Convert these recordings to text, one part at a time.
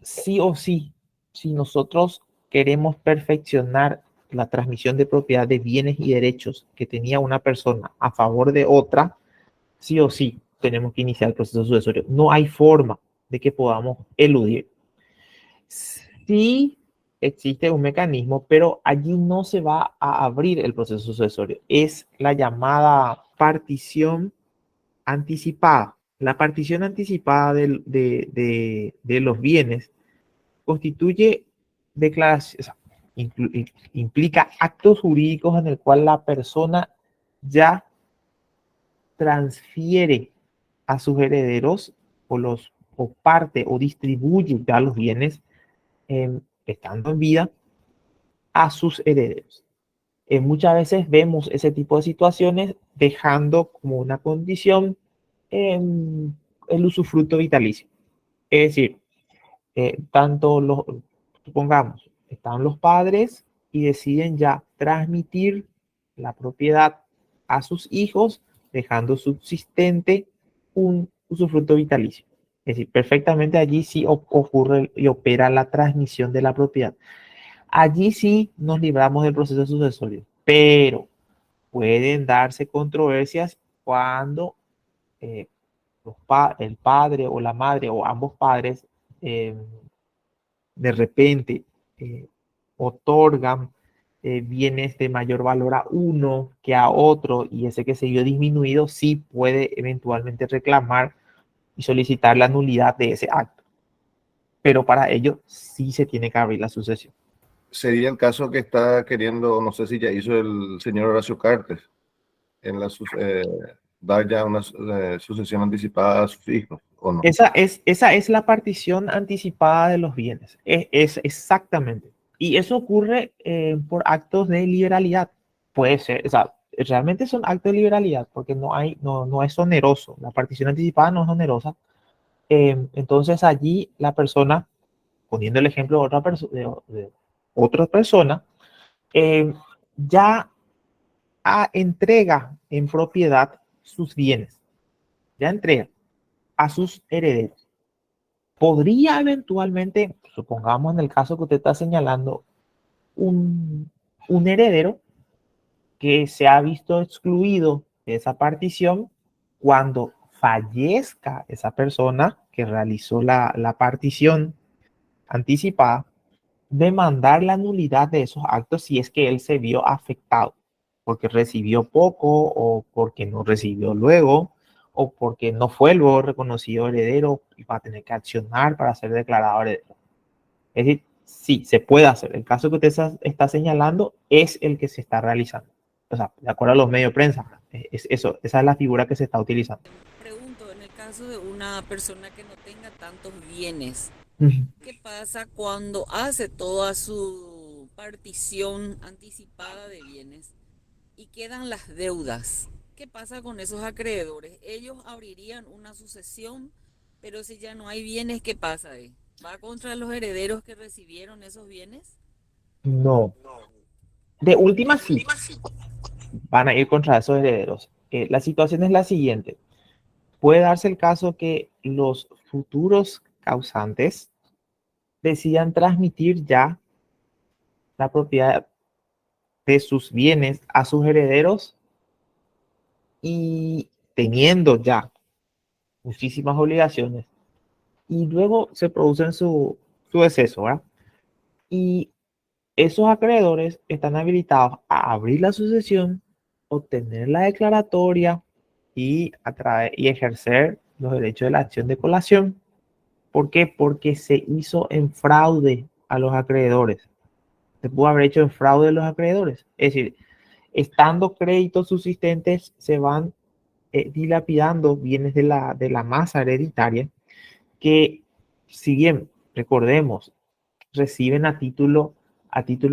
sí o sí, si nosotros queremos perfeccionar la transmisión de propiedad de bienes y derechos que tenía una persona a favor de otra, sí o sí tenemos que iniciar el proceso sucesorio. No hay forma de que podamos eludir. Sí existe un mecanismo, pero allí no se va a abrir el proceso sucesorio. Es la llamada partición anticipada. La partición anticipada de los bienes constituye declaración, o sea, implica actos jurídicos en el cual la persona ya transfiere a sus herederos o parte o distribuye ya los bienes estando en vida a sus herederos. Muchas veces vemos ese tipo de situaciones dejando como una condición el usufructo vitalicio. Es decir, tanto los, supongamos, están los padres y deciden ya transmitir la propiedad a sus hijos, dejando subsistente un usufructo vitalicio. Es decir, perfectamente allí sí ocurre y opera la transmisión de la propiedad. Allí sí nos libramos del proceso sucesorio, pero pueden darse controversias cuando eh, el padre o la madre o ambos padres eh, de repente eh, otorgan bienes de mayor valor a uno que a otro y ese que se vio disminuido sí puede eventualmente reclamar y solicitar la nulidad de ese acto. Pero para ello sí se tiene que abrir la sucesión. Sería el caso que está queriendo, no sé si ya hizo el señor Horacio Cartes, en dar ya una sucesión anticipada a sus hijos, ¿o no? Esa es la partición anticipada de los bienes. Es exactamente. Y eso ocurre por actos de liberalidad. Puede ser, o sea, realmente son actos de liberalidad porque no es oneroso. La partición anticipada no es onerosa. Entonces allí la persona, poniendo el ejemplo de otra persona, eh, ya entrega en propiedad sus bienes. Ya entrega a sus herederos. Podría eventualmente, supongamos en el caso que usted está señalando, un heredero que se ha visto excluido de esa partición cuando fallezca esa persona que realizó la partición anticipada, demandar la nulidad de esos actos si es que él se vio afectado porque recibió poco o porque no recibió luego o porque no fue luego reconocido heredero y va a tener que accionar para ser declarado heredero. Es decir, sí, se puede hacer. El caso que usted está señalando es el que se está realizando. O sea, de acuerdo a los medios de prensa, esa es la figura que se está utilizando. Pregunto, en el caso de una persona que no tenga tantos bienes, Uh -huh. ¿qué pasa cuando hace toda su partición anticipada de bienes y quedan las deudas? ¿Qué pasa con esos acreedores? Ellos abrirían una sucesión, pero si ya no hay bienes, ¿qué pasa ahí? ¿Va contra los herederos que recibieron esos bienes? No. De última, sí, van a ir contra esos herederos. La situación es la siguiente. Puede darse el caso que los futuros causantes decidan transmitir ya la propiedad de sus bienes a sus herederos y teniendo ya muchísimas obligaciones y luego se producen su deceso, ¿verdad? Y esos acreedores están habilitados a abrir la sucesión, obtener la declaratoria y ejercer los derechos de la acción de colación. ¿Por qué? Porque se hizo en fraude a los acreedores. Se pudo haber hecho en fraude a los acreedores. Es decir, estando créditos subsistentes, se van dilapidando bienes de la masa hereditaria que, si bien, recordemos, reciben a título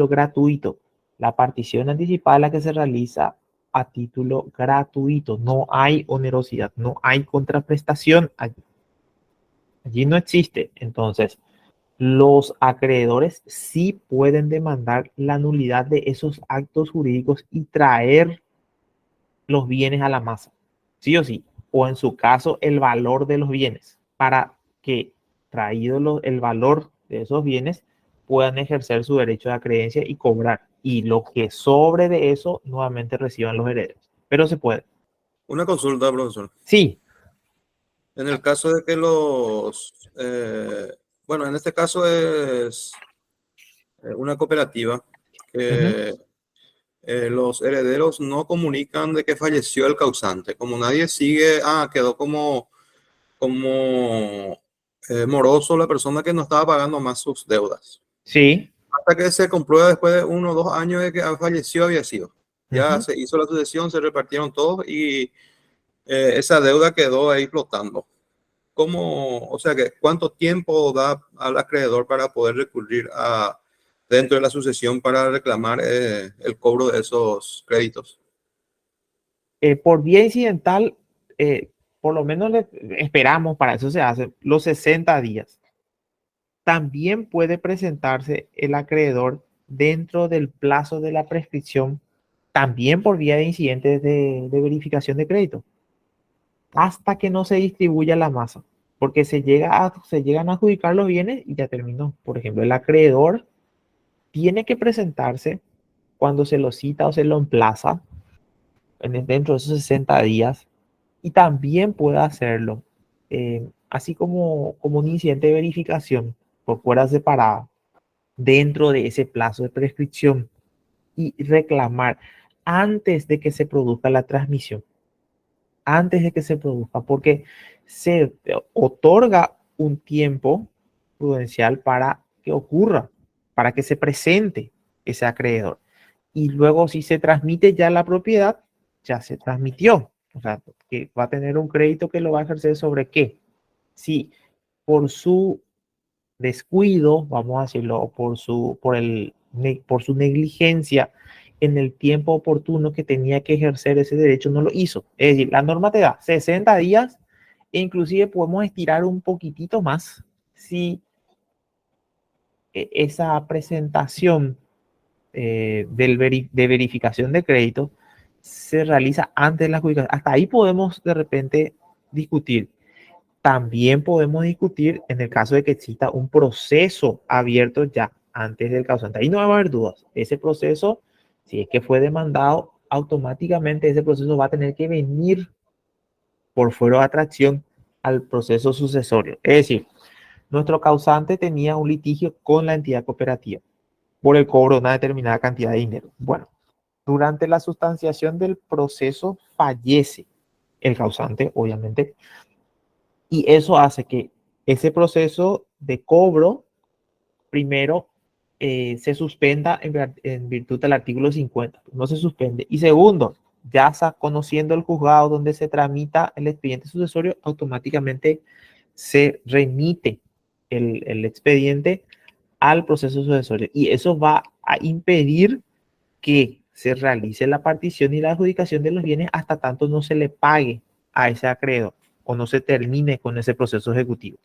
gratuito. La partición anticipada es la que se realiza a título gratuito. No hay onerosidad, no hay contraprestación allí. Allí no existe. Entonces, los acreedores sí pueden demandar la nulidad de esos actos jurídicos y traer los bienes a la masa, sí o sí, o en su caso el valor de los bienes, para que traído el valor de esos bienes puedan ejercer su derecho de acreencia y cobrar. Y lo que sobre de eso nuevamente reciban los herederos. Pero se puede. Una consulta, profesor. Sí. En el caso de que bueno, en este caso es una cooperativa que los herederos no comunican de que falleció el causante. Como nadie sigue, quedó como moroso la persona que no estaba pagando más sus deudas. Sí. Hasta que se comprueba después de 1 o 2 años de que falleció había sido. Ya se hizo la sucesión, se repartieron todos y esa deuda quedó ahí flotando. O sea, ¿cuánto tiempo da al acreedor para poder recurrir dentro de la sucesión para reclamar el cobro de esos créditos? Por vía incidental, por lo menos esperamos, para eso se hace, los 60 días. También puede presentarse el acreedor dentro del plazo de la prescripción, también por vía de incidentes de verificación de crédito, hasta que no se distribuya la masa, porque se llegan a adjudicar los bienes y ya terminó. Por ejemplo, el acreedor tiene que presentarse cuando se lo cita o se lo emplaza dentro de esos 60 días, y también puede hacerlo así como un incidente de verificación por fuera separada dentro de ese plazo de prescripción y reclamar antes de que se produzca la transmisión, antes de que se produzca, porque se otorga un tiempo prudencial para que ocurra, para que se presente ese acreedor. Y luego si se transmite ya la propiedad, ya se transmitió. O sea, que va a tener un crédito que lo va a ejercer sobre qué. Si por su descuido, vamos a decirlo, o por su negligencia en el tiempo oportuno que tenía que ejercer ese derecho, no lo hizo. Es decir, la norma te da 60 días e inclusive podemos estirar un poquitito más si esa presentación de verificación de crédito se realiza antes de la adjudicación. Hasta ahí podemos de repente discutir. También podemos discutir en el caso de que exista un proceso abierto ya antes del causante. Ahí no va a haber dudas. Ese proceso, si es que fue demandado, automáticamente ese proceso va a tener que venir por fuero de atracción al proceso sucesorio. Es decir, nuestro causante tenía un litigio con la entidad cooperativa por el cobro de una determinada cantidad de dinero. Bueno, durante la sustanciación del proceso fallece el causante, obviamente, y eso hace que ese proceso de cobro, primero, se suspenda en virtud del artículo 50. No se suspende. Y segundo, ya conociendo el juzgado donde se tramita el expediente sucesorio, automáticamente se remite el expediente al proceso sucesorio. Y eso va a impedir que se realice la partición y la adjudicación de los bienes hasta tanto no se le pague a ese acreedor o no se termine con ese proceso ejecutivo.